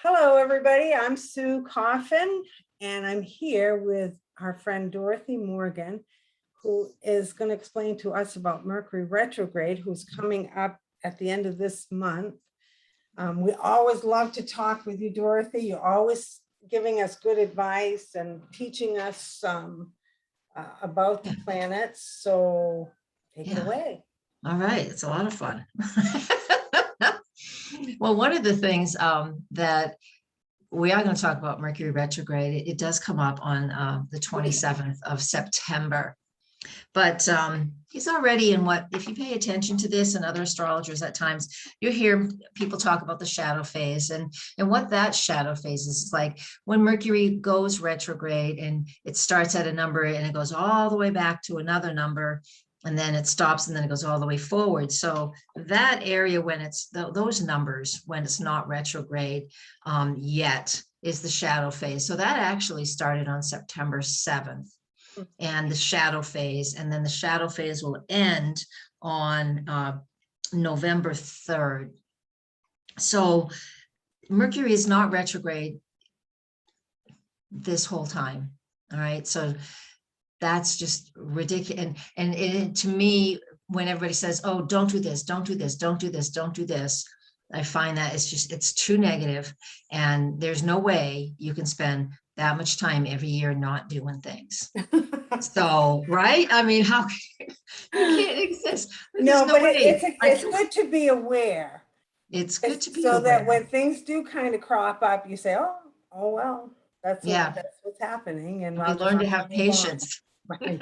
Hello, everybody. I'm Sue Coffin, and I'm here with our friend Dorothy Morgan, who is going to explain to us about Mercury Retrograde, who's coming up at the end of this month. We always love to talk with you, Dorothy. You're always giving us good advice and teaching us about the planets. So take it away. All right. It's a lot of fun. Well, one of the things that we are going to talk about Mercury retrograde, it does come up on the 27th of September. But he's already in if you pay attention to this and other astrologers at times, you hear people talk about the shadow phase and what that shadow phase is like when Mercury goes retrograde and it starts at a number and it goes all the way back to another number. And then it stops and then it goes all the way forward. So that area when it's those numbers, when it's not retrograde yet, is the shadow phase. So that actually started on September 7th and the shadow phase. And then the shadow phase will end on November 3rd. So Mercury is not retrograde this whole time. All right. So that's just ridiculous. And to me, when everybody says, oh, don't do this, don't do this, don't do this, don't do this, I find that it's too negative. And there's no way you can spend that much time every year not doing things. So, right? I mean, how you can't exist. No, but it's good to be aware. It's good to be so aware. That when things do kind of crop up, you say, oh well, that's what's happening. And we learn to have patience. Right.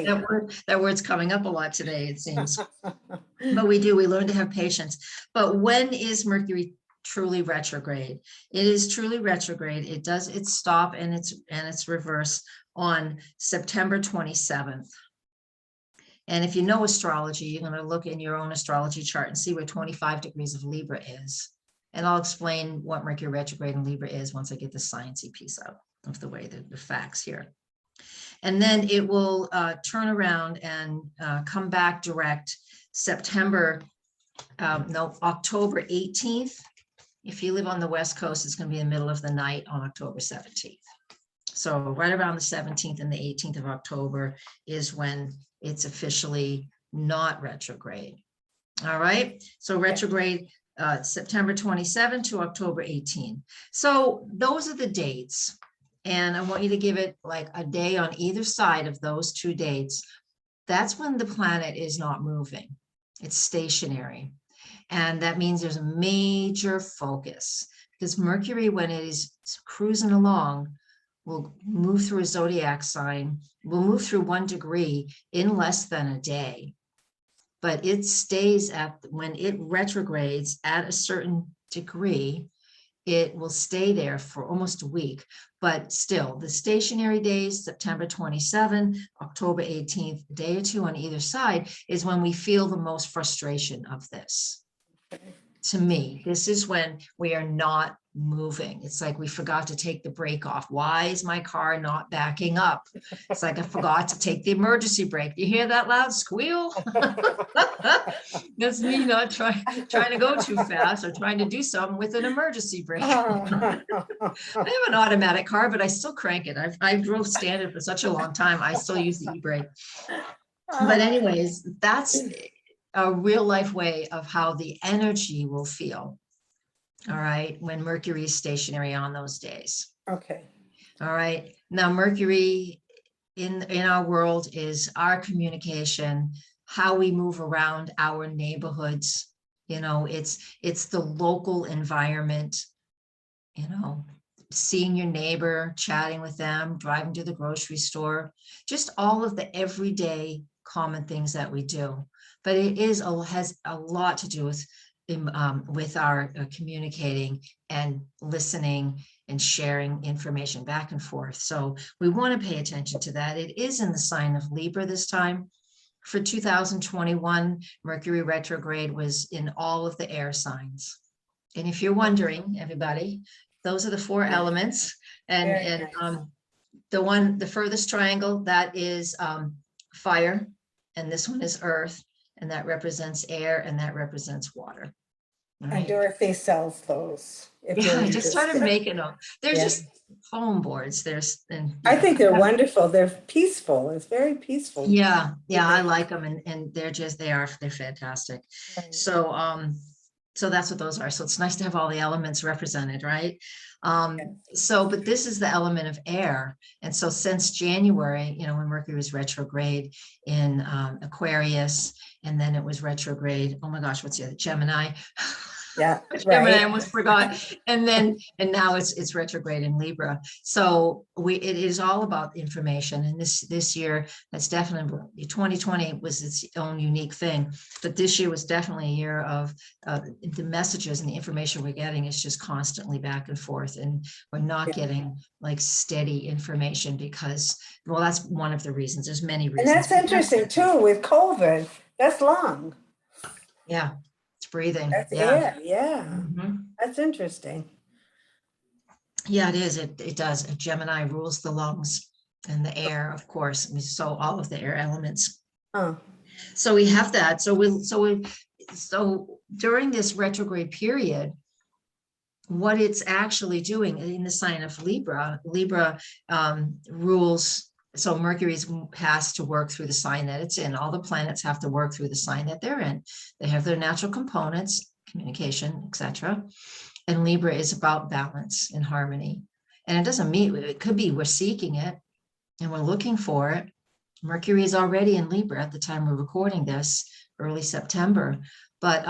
That word's coming up a lot today, it seems. But we learn to have patience. But when is Mercury truly retrograde? It is truly retrograde. It does its stop and its reverse on September 27th. And if you know astrology, you're going to look in your own astrology chart and see where 25 degrees of Libra is. And I'll explain what Mercury retrograde in Libra is once I get the sciencey piece out of the way, the facts here. And then it will turn around and come back direct October 18th. If you live on the West Coast, it's going to be in the middle of the night on October 17th. So right around the 17th and the 18th of October is when it's officially not retrograde. All right. So retrograde September 27 to October 18. So those are the dates. And I want you to give it like a day on either side of those two dates. That's when the planet is not moving. It's stationary. And that means there's a major focus because Mercury, when it is cruising along, will move through a zodiac sign, will move through 1 degree in less than a day. But it stays when it retrogrades at a certain degree, it will stay there for almost a week. But still, the stationary days, September 27, October 18th, a day or two on either side, is when we feel the most frustration of this. To me, this is when we are not moving. It's like we forgot to take the brake off. Why is my car not backing up? It's like I forgot to take the emergency brake. You hear that loud squeal? That's me not trying to go too fast or trying to do something with an emergency brake. I have an automatic car, but I still crank it. I drove standard for such a long time. I still use the e-brake. But anyways, that's a real life way of how the energy will feel. All right. When Mercury is stationary on those days. Okay. All right. Now, Mercury in our world is our communication, how we move around our neighborhoods. You know, it's the local environment, you know, seeing your neighbor, chatting with them, driving to the grocery store, just all of the everyday common things that we do. But it has a lot to do with our communicating and listening and sharing information back and forth. So we want to pay attention to that. It is in the sign of Libra this time. For 2021, Mercury retrograde was in all of the air signs. And if you're wondering, everybody, those are the 4 elements. And the furthest triangle, that is fire. And this one is earth. And that represents air and that represents water. And right? Dorothy sells those. If Yeah, you're I just started interested. making them. They're Yeah. just foam boards. There's, and I yeah. think they're wonderful. They're peaceful. It's very peaceful. Yeah, I like them, and they're fantastic. Right. So, so that's what those are. So it's nice to have all the elements represented, right? So, but this is the element of air. And so since January, when Mercury was retrograde in Aquarius, and then it was retrograde, oh my gosh, what's the other, Gemini? Yeah, Gemini, I right. almost forgot. And now it's retrograde in Libra. So it is all about information. And this year, that's definitely 2020 was its own unique thing. But this year was definitely a year of the messages and the information we're getting is just constantly back and forth. And we're not Yeah. getting like steady information because, well, that's one of the reasons. There's many And reasons. that's interesting too with COVID. That's lung. Yeah, it's breathing. That's Yeah. air. Yeah. Mhm. That's interesting. Yeah, it is. It does. Gemini rules the lungs and the air, of course. So all of the air elements. Oh, So we have that. So during this retrograde period, what it's actually doing in the sign of Libra rules. So has to work through the sign that it's in. All the planets have to work through the sign that they're in. They have their natural components, communication, etc. And Libra is about balance and harmony. And it doesn't mean, it could be we're seeking it and we're looking for it. Mercury is already in Libra at the time we're recording this, early September. But,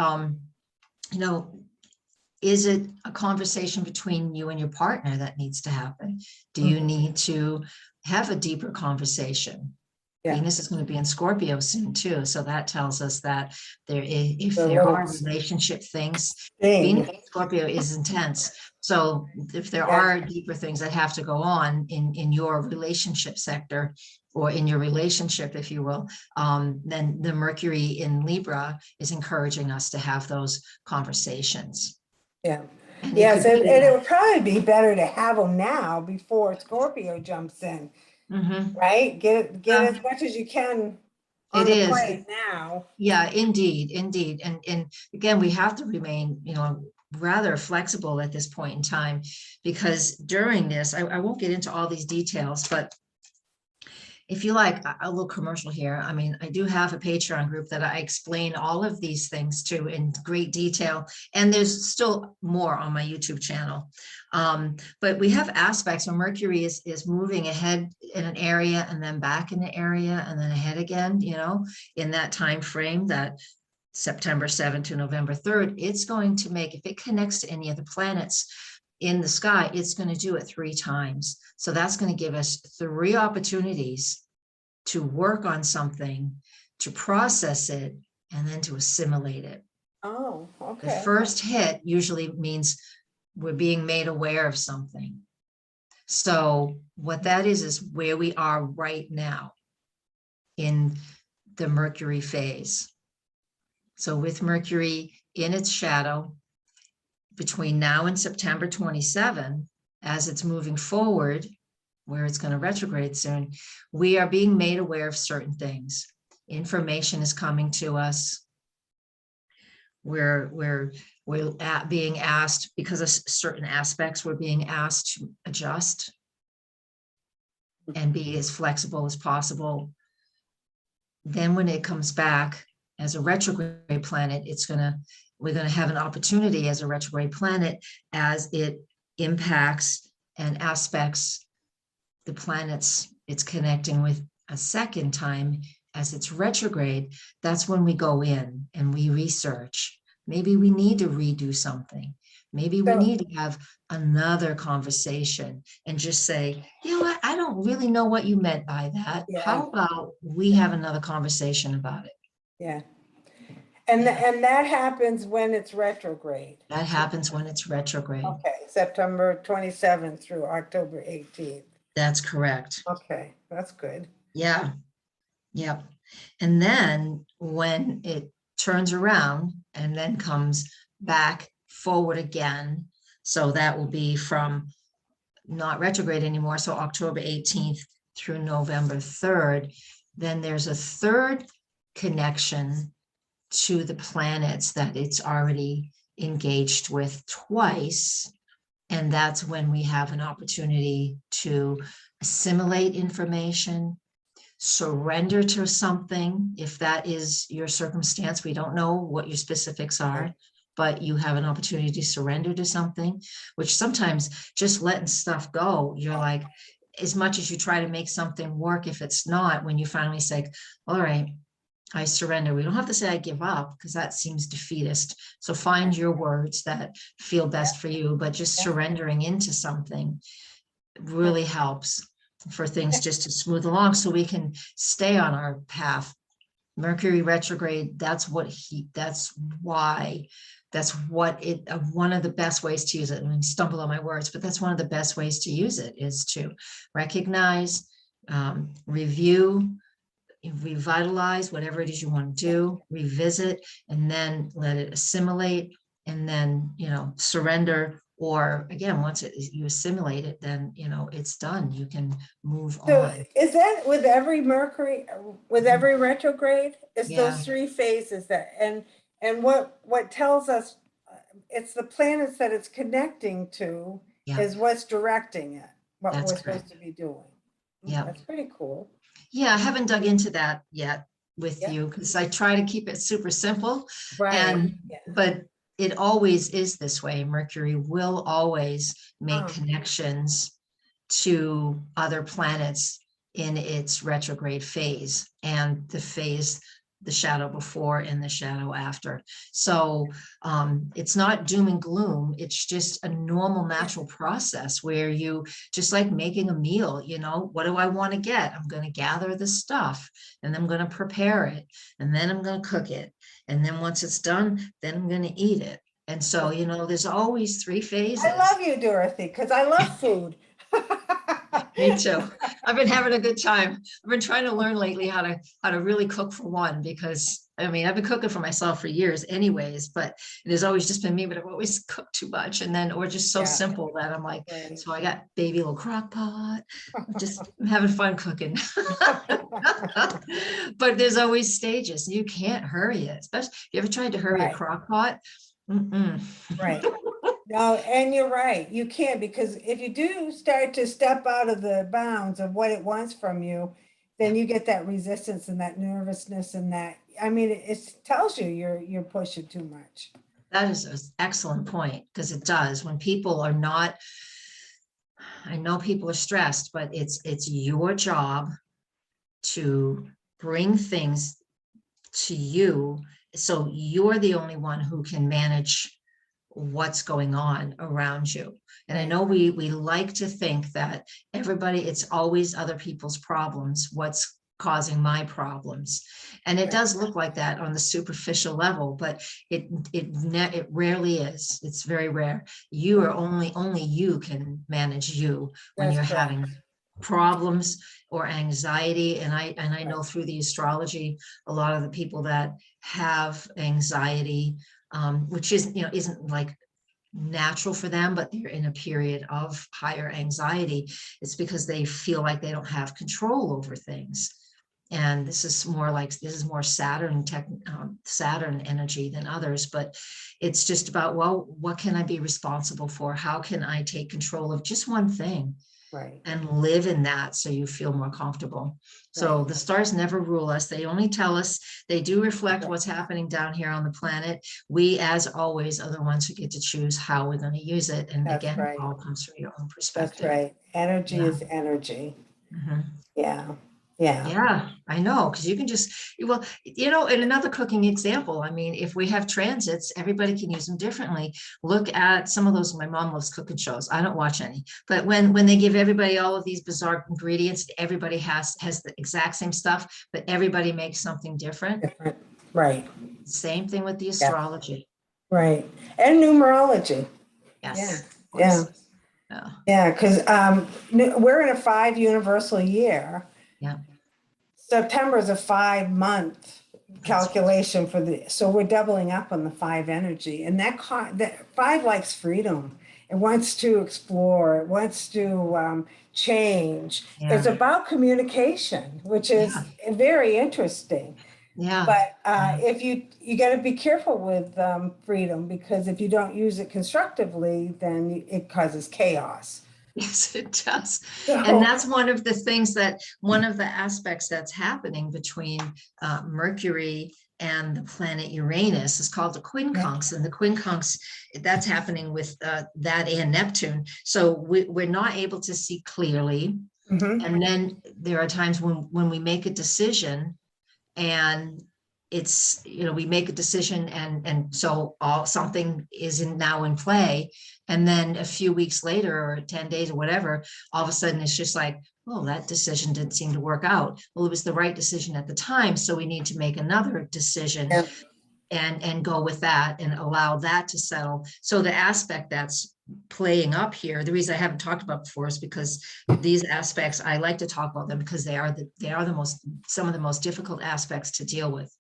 is it a conversation between you and your partner that needs to happen? Do you need to have a deeper conversation? yeah. Venus is going to be in Scorpio soon too. So that tells us that if The there are little relationship things, thing. Venus in Scorpio is intense. So if there Yeah. are deeper things that have to go on in your relationship sector or in your relationship, if you will, then the Mercury in Libra is encouraging us to have those conversations. Yeah. And Yes, and it would probably be better to have them now before Scorpio jumps in, Mhm. right? Get as much as you can on It the is. plate now. Yeah, indeed. And again, we have to remain, rather flexible at this point in time, because during this, I won't get into all these details, but if you like a little commercial here, I mean, I do have a Patreon group that I explain all of these things to in great detail, and there's still more on my YouTube channel. But we have aspects where Mercury is moving ahead in an area and then back in the area and then ahead again, in that time frame, that September 7th to November 3rd, it's going to make, if it connects to any of the planets in the sky, it's going to do it 3 times. So that's going to give us 3 opportunities to work on something, to process it, and then to assimilate it. Oh, The okay. first hit usually means we're being made aware of something. So what that is where we are right now in the Mercury phase. So with Mercury in its shadow, between now and September 27, as it's moving forward, where it's going to retrograde soon, we are being made aware of certain things. Information is coming to us. We're being asked, because of certain aspects, we're being asked to adjust and be as flexible as possible. Then when it comes back as a retrograde planet, we're going to have an opportunity as a retrograde planet as it impacts and aspects the planets it's connecting with a second time as it's retrograde. That's when we go in and we research. Maybe we need to redo something. Maybe we need to have another conversation and just say, you know what, I don't really know what you meant by that. Yeah. How about we have another conversation about it? Yeah. And that happens when it's retrograde. That happens when it's retrograde. Okay, September 27th through October 18th. That's correct. Okay, that's good. Yeah. Yep. And then when it turns around and then comes back forward again, so that will be from not retrograde anymore, so October 18th through November 3rd, then there's a third connection to the planets that it's already engaged with twice. And that's when we have an opportunity to assimilate information, surrender to something. If that is your circumstance, we don't know what your specifics are, but you have an opportunity to surrender to something, which sometimes just letting stuff go, you're like, as much as you try to make something work, if it's not, when you finally say, all right, I surrender. We don't have to say I give up, because that seems defeatist. So find your words that feel best for you, but just surrendering into something really helps for things just to smooth along so we can stay on our path. Mercury retrograde, that's what one of the best ways to use it. I mean, stumble on my words, but that's one of the best ways to use it, is to recognize, review, revitalize whatever it is you want to do, revisit, and then let it assimilate, and then, surrender. Or again, once you assimilate it, then, it's done. You can move So on. is that with every Mercury, with every retrograde? It's Yeah. those three phases and what tells us it's the planets that it's connecting to Yeah. is what's directing it, what That's we're supposed correct. to be doing. Yeah. That's pretty cool. Yeah, I haven't dug into that yet with Yeah. you, because I try to keep it super simple. Right. And Yeah. but it always is this way. Mercury will always make Oh. connections to other planets in its retrograde phase, and the shadow before and the shadow after. So it's not doom and gloom. It's just a normal, natural process where you, just like making a meal, what do I want to get? I'm going to gather the stuff, and I'm going to prepare it, and then I'm going to cook it. And then once it's done, then I'm going to eat it. And so, there's always three phases. I love you, Dorothy, because I love food. Me too. I've been having a good time. I've been trying to learn lately how to really cook for one, because I've been cooking for myself for years anyways, but it has always just been me, but I've always cooked too much, and then, or just so simple that I'm like, so I got baby little crock pot. I'm having fun cooking. But there's always stages. You can't hurry it. Especially, you ever tried to hurry a crock pot? Right. No, and you're right. You can't, because if you do start to step out of the bounds of what it wants from you, then you get that resistance and that nervousness, and that, it tells you you're pushing too much. That is an excellent point, because it does. When people are not, I know people are stressed, but it's your job to bring things to you, so you're the only one who can manage what's going on around you. And I know we like to think that it's always other people's problems, what's causing my problems. And it does look like that on the superficial level, but it rarely is. It's very rare. You are only you can manage you when you're having problems or anxiety. And I know through the astrology, a lot of the people that have anxiety, which isn't like natural for them, but they're in a period of higher anxiety, it's because they feel like they don't have control over things. And this is more Saturn energy than others, but it's just about, well, what can I be responsible for? How can I take control of just one thing? Right. And live in that, so you feel more comfortable. So the stars never rule us. They only tell us. They do reflect what's happening down here on the planet. We, as always, are the ones who get to choose how we're going to use it. And again, it all comes from your own perspective. That's right. Energy is energy. Mm-hmm. Yeah. Yeah, I know, because you can just, well, in another cooking example, if we have transits, everybody can use them differently. Look at some of those. My mom loves cooking shows. I don't watch any, but when they give everybody all of these bizarre ingredients, everybody has the exact same stuff, but everybody makes something different. Right. Same thing with the astrology. Right. And numerology. Yes. Yeah. Yeah. Because we're in a 5 universal year. Yeah. September is a 5-month calculation so we're doubling up on the 5 energy, and that 5 likes freedom. It wants to explore. It wants to change. It's about communication, which is very interesting. Yeah. But Yeah. if you got to be careful with freedom, because if you don't use it constructively, then it causes chaos. Yes, it does. And So, that's one of the things one of the aspects that's happening between Mercury and the planet Uranus is called the quincunx. And the quincunx, that's happening with that and Neptune. So we're not able to see clearly. mhm. And then there are times when we make a decision and it's, we make a decision and so something is now in play. And then a few weeks later or 10 days or whatever, all of a sudden it's just like, oh, that decision didn't seem to work out. Well, it was the right decision at the time. So we need to make another decision Yeah. and go with that and allow that to settle. So the aspect that's playing up here, the reason I haven't talked about before is because these aspects, I like to talk about them because they are some of the most difficult aspects to deal with.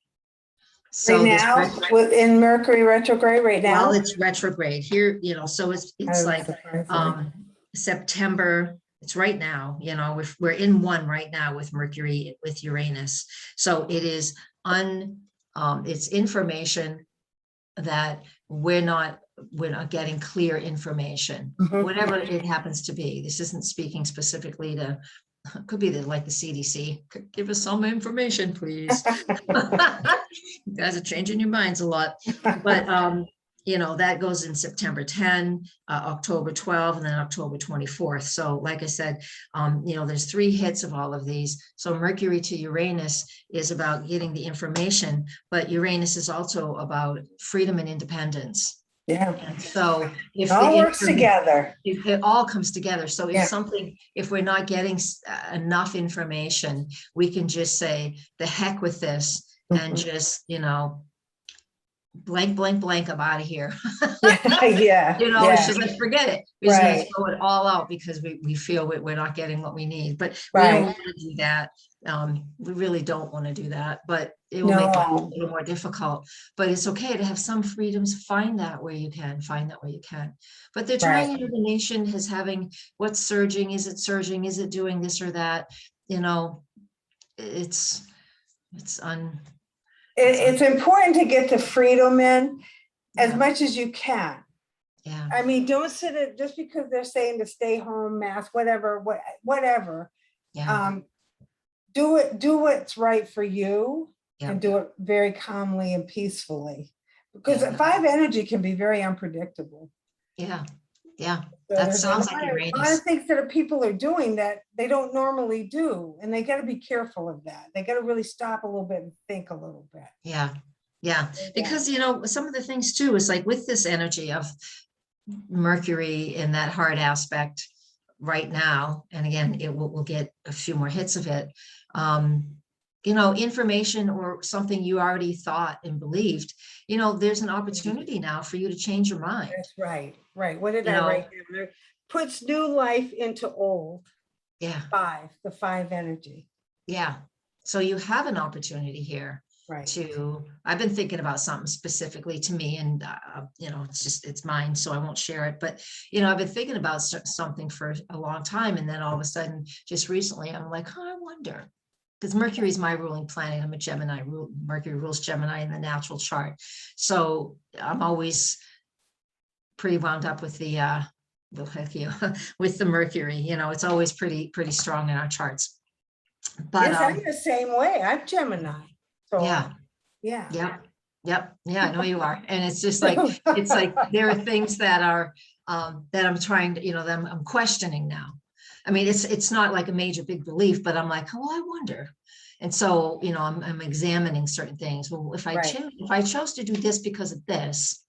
So Right now, in Mercury retrograde right now. well, it's retrograde here, so it's like September, it's right now, we're in one right now with Mercury, with Uranus. So it is it's information that we're not getting clear information, Mhm. whatever it happens to be. This isn't speaking specifically to, could be like the CDC, could give us some information, please. You guys are changing your minds a lot, but that goes in September 10, October 12, and then October 24th. So like I said, there's 3 hits of all of these. So Mercury to Uranus is about getting the information, but Uranus is also about freedom and independence. Yeah. And so if it all works together, it all comes together. So if Yeah. if we're not getting enough information, we can just say the heck with this and Mhm. just, blank, blank, blank, I'm out of here. Yeah. It's just like, forget it. We're just going Right. to throw it all out because we feel we're not getting what we need. But we Right. don't want to do that. We really don't want to do that, but it will make it a No. little more difficult. But it's okay to have some freedoms. Find that where you can. But they're trying Right. into the nation as having what's surging. Is it surging? Is it doing this or that? It's It's important to get the freedom in as yeah. much as you can. Yeah. I mean, don't sit it just because they're saying to stay home, mask, whatever. Yeah. Do what's right for you, Yeah. and do it very calmly and peacefully, because Yeah. 5 energy can be very unpredictable. Yeah. Yeah. So That there's sounds a like lot Uranus. of things that people are doing that they don't normally do, and they got to be careful of that. They got to really stop a little bit and think a little bit. Yeah. Yeah. Because, some of the things too, is like with this energy of Mercury in that hard aspect right now, and again, we'll get a few more hits of it. Information or something you already thought and believed, there's an opportunity now for you to change your mind. That's right. Right. What did I write down? Puts new life into old. Yeah. 5, the 5 energy. Yeah. So you have an opportunity here. Right. I've been thinking about something specifically to me, and it's mine, so I won't share it. But I've been thinking about something for a long time, and then all of a sudden, just recently, I'm like, oh, I wonder, because Mercury is my ruling planet. I'm a Gemini. Mercury rules Gemini in the natural chart, so I'm always pretty wound up with the with the Mercury. It's always pretty strong in our charts. But yes, I'm the same way. I'm Gemini. So yeah. Yep. Yeah, I know you are. And it's just like, there are things that are, that I'm trying to, that I'm questioning now. I mean, it's not like a major big belief, but I'm like, oh, I wonder. And so, I'm examining certain things. Well, if I chose to do this because of this,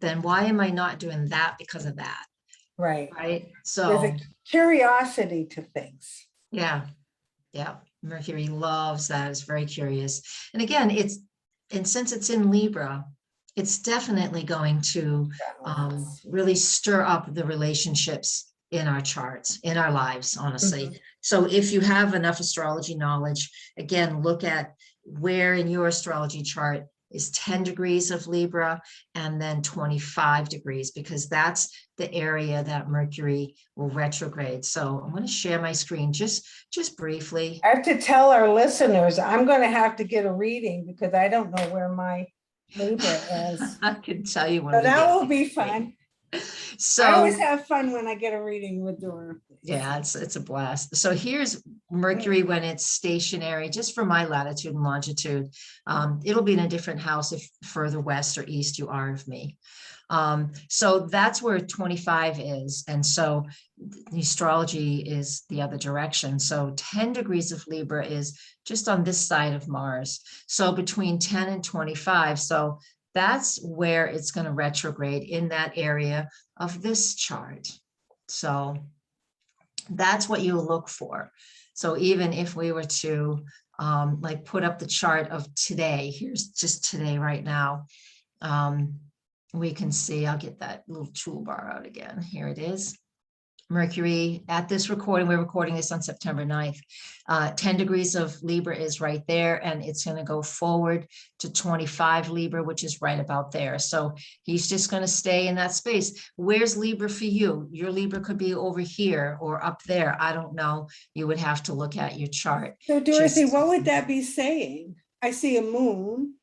then why am I not doing that because of that? Right. Right. So there's a curiosity to things. Yeah. Yeah. Mercury loves that. It's very curious. And again, and since it's in Libra, it's definitely going to really stir up the relationships in our charts, in our lives, honestly. Mhm. So if you have enough astrology knowledge, again, look at where in your astrology chart is 10 degrees of Libra, and then 25 degrees, because that's the area that Mercury will retrograde. So I'm going to share my screen just briefly. I have to tell our listeners, I'm going to have to get a reading because I don't know where my Libra is. I can tell you when So we that get will be fun. So I always have fun when I get a reading with Dorothy. yeah, it's a blast. So here's Mercury when it's stationary, just for my latitude and longitude. It'll be in a different house if further west or east you are of me. So that's where 25 is. And so the astrology is the other direction. So 10 degrees of Libra is just on this side of Mars. So between 10 and 25. So that's where it's going to retrograde, in that area of this chart. So that's what you look for. So even if we were to like put up the chart of today, here's just today right now, we can see, I'll get that little toolbar out again. Here it is. Mercury at this recording, we're recording this on September 9th. 10 degrees of Libra is right there, and it's going to go forward to 25 Libra, which is right about there. So he's just going to stay in that space. Where's Libra for you? Your Libra could be over here or up there. I don't know. You would have to look at your chart. So Dorothy, what would that be saying? I see a moon.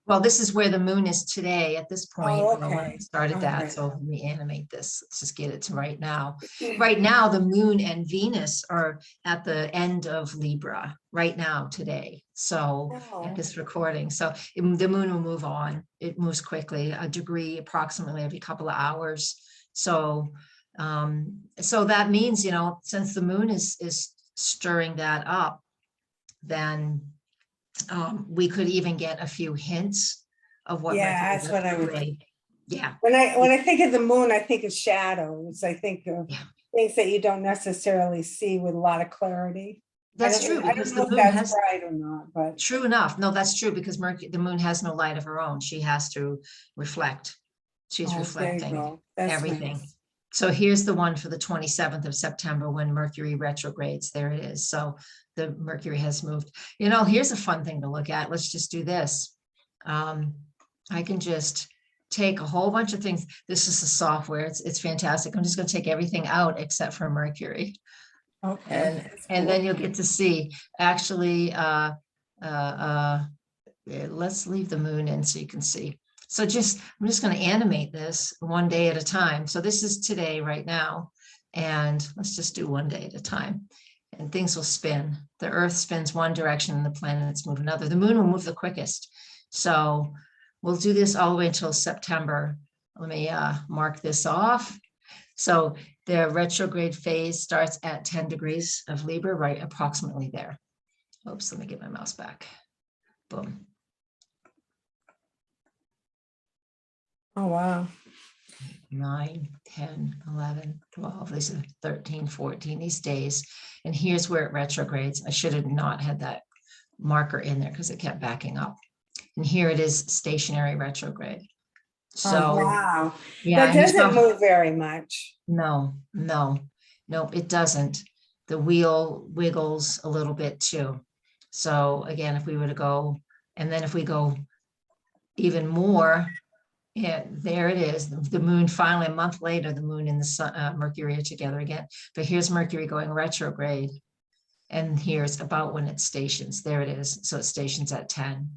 Well, this is where the moon is today at this point. Oh, When I okay. started that. Right. So let me animate this. Let's just get it to right now. Right now, the moon and Venus are at the end of Libra right now today. So at this recording, so the moon will move on. It moves quickly, a degree approximately every couple of hours. So, so that means, you know, since the moon is stirring that up, then we could even get a few hints of what. Yeah, that's what I would think. Yeah. When I think of the moon, I think of shadows. I think of things that you don't necessarily see with a lot of clarity. That's true, because the moon has right or not, but true enough. No, that's true, because the moon has no light of her own. She has to reflect. She's reflecting everything. Nice. So here's the one for the 27th of September when Mercury retrogrades. There it is. So the Mercury has moved. You know, here's a fun thing to look at. Let's just do this. I can just take a whole bunch of things. This is the software. It's fantastic. I'm just going to take everything out except for Mercury. Okay. And then you'll get to see actually, let's leave the moon in so you can see. So I'm just going to animate this one day at a time. So this is today right now, and let's just do one day at a time, and things will spin. The earth spins one direction and the planets move another. The moon will move the quickest. So we'll do this all the way until September. Let me mark this off. So the retrograde phase starts at 10 degrees of Libra, right approximately there. Oops, let me get my mouse back. Boom. Oh, wow. 9, 10, 11, 12, these are 13, 14, these days. And here's where it retrogrades. I should have not had that marker in there because it kept backing up. And here it is, stationary retrograde. So, wow. yeah, That doesn't move very much. No, it doesn't. The wheel wiggles a little bit too. So again, if we were to go, and then if we go even more, yeah, there it is. The moon finally, a month later, the moon and the sun, Mercury are together again. But here's Mercury going retrograde. And here's about when it stations. There it is. So it stations at 10.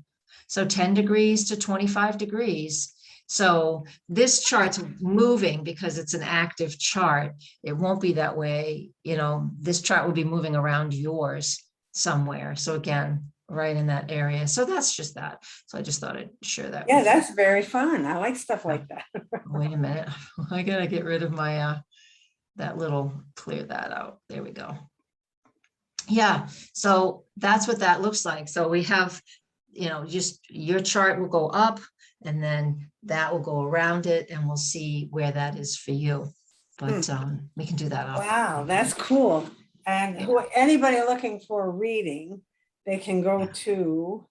So 10 degrees to 25 degrees. So this chart's moving because it's an active chart. It won't be that way. You know, this chart will be moving around yours somewhere. So again, right in that area. So that's just that. So I just thought I'd share that. Yeah, that's very fun. I like stuff like that. Wait a minute. I gotta get rid of my that little, clear that out. There we go. Yeah, so that's what that looks like. So we have, you know, just your chart will go up, and then that will go around it, and we'll see where that is for you. But we can do that. Wow, that's cool. And anybody looking for a reading, they can go to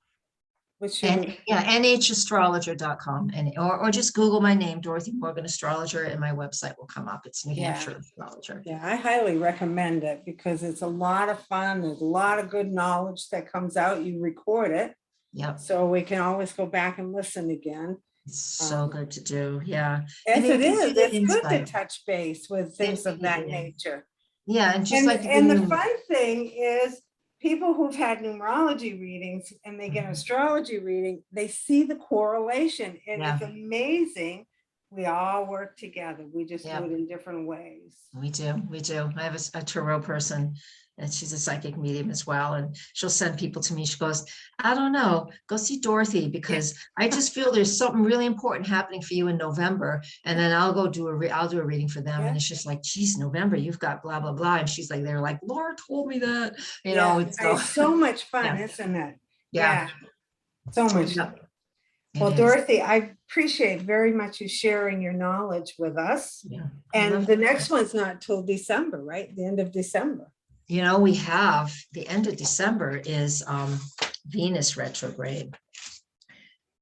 NHastrologer.com, or just Google my name, Dorothy Morgan Astrologer, and my website will come up. It's New Hampshire Astrologer. Yeah, I highly recommend it because it's a lot of fun. There's a lot of good knowledge that comes out. You record it Yep. So we can always go back and listen again. It's so good to do. Yeah. Yes, You it can do is. the It's good to insight. touch base with things of that nature. Yeah. And just And, like and the even fun thing is people who've had numerology readings and they get an astrology reading, they see the correlation and Yeah. it's amazing. We all work together. We just Yeah. do it in different ways. We do. We do. I have a tarot person and she's a psychic medium as well. And she'll send people to me. She goes, I don't know, go see Dorothy because I just feel there's something really important happening for you in November. And then I'll go do I'll do a reading for them. Yeah. And it's just like, geez, November, you've got blah, blah, blah. And she's like, they're like, Laura told me that, you know, It's so much fun, Yeah. isn't it? Yeah. So much Yeah. fun. It Well, is. Dorothy, I appreciate very much you sharing your knowledge with us. Yeah. And the next one's not till December, right? The end of December. You know, we have the end of December is Venus retrograde.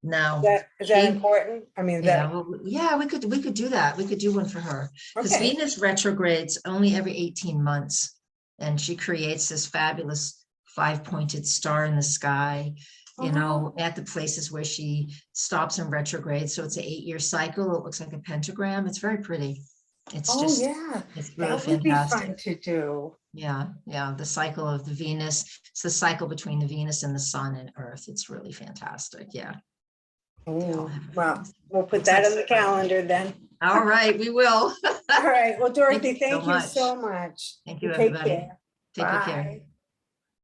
Now, Is that important? I mean, yeah, well, yeah, we could do that. We could do one for her because okay. Venus retrogrades only every 18 months, and she creates this fabulous 5-pointed star in the sky, you know, at the places where she stops in retrograde. So it's an 8-year cycle. It looks like a pentagram. It's very pretty. It's just, it's really that would be fantastic. fun to do. Yeah, yeah, the cycle of the Venus. It's the cycle between the Venus and the sun and Earth. It's really fantastic. Yeah. Well, we'll put that on the calendar then. All right, we will. All right. Well, Dorothy, Thank you so much. Thank you, Take everybody. care. Take good care.